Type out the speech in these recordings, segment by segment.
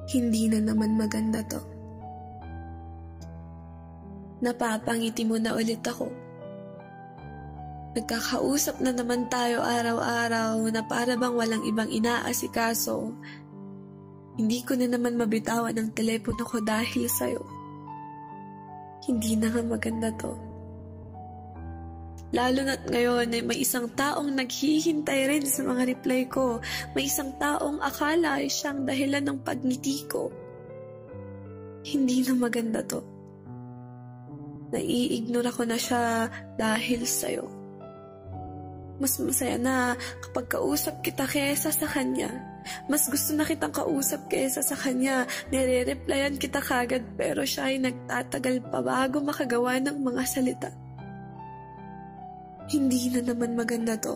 Hindi na naman maganda to. Napapangiti mo na ulit ako. Nagkakausap na naman tayo araw-araw na para bang walang ibang inaasikaso. Hindi ko na naman mabitawan ang telepono ko dahil sa'yo. Hindi na nga maganda to. Lalo na't ngayon ay may isang taong naghihintay rin sa mga reply ko. May isang taong akala ay siyang dahilan ng pagngiti ko. Hindi na maganda to. Naiignore ko na siya dahil sa'yo. Mas masaya na kapag kausap kita kesa sa kanya. Mas gusto na kitang kausap kesa sa kanya. Nire-replyan kita kagad pero siya ay nagtatagal pa bago makagawa ng mga salita. Hindi na naman maganda to.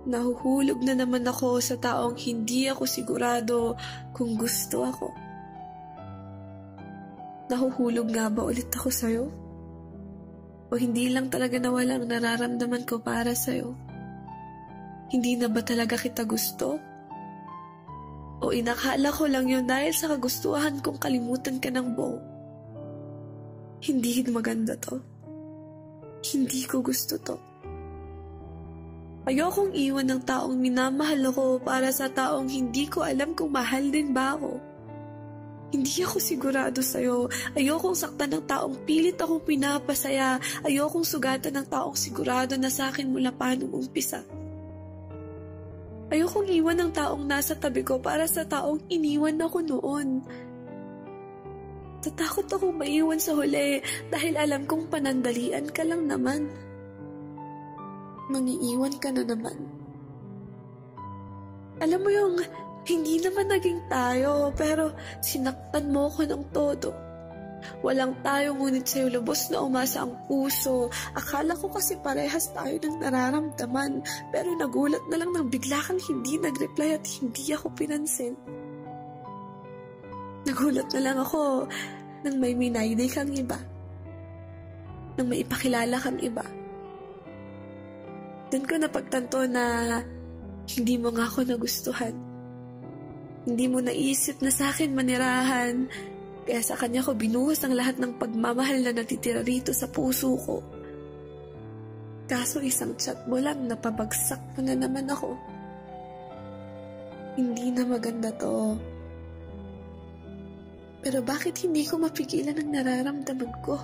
Nahuhulog na naman ako sa taong hindi ako sigurado kung gusto ako. Nahuhulog nga ba ulit ako sa'yo? O hindi lang talaga nawala ang nararamdaman ko para sa'yo? Hindi na ba talaga kita gusto? O inakala ko lang yun dahil sa kagustuhan kong kalimutan ka ng buo? Hindi maganda to. Hindi ko gusto to. Ayokong iwan ng taong minamahal ako para sa taong hindi ko alam kung mahal din ba ako. Hindi ako sigurado sa'yo. Ayokong saktan ng taong pilit akong pinapasaya. Ayokong sugatan ng taong sigurado na sa akin mula pa nung umpisa. Ayokong iwan ng taong nasa tabi ko para sa taong iniwan ako noon. Tatakot akong maiwan sa huli dahil alam kong panandalian ka lang naman. Mangiiwan ka na naman. Alam mo yung hindi naman naging tayo pero sinaktan mo ko ng todo. Walang tayo ngunit sa'yo lubos na umasa ang puso. Akala ko kasi parehas tayo ng nararamdaman pero nagulat na lang nang bigla kang hindi nag-reply at hindi ako pinansin. Nagulat na lang ako nang may minayday kang iba. Nang may ipakilala kang iba. Doon ko napagtanto na hindi mo nga ako nagustuhan. Hindi mo naisip na sa akin manirahan, kaya sa kanya ko binuhos ang lahat ng pagmamahal na natitira rito sa puso ko. Kaso isang chat mo lang napabagsak mo na naman ako. Hindi na maganda to. Pero bakit hindi ko mapigilan ang nararamdaman ko?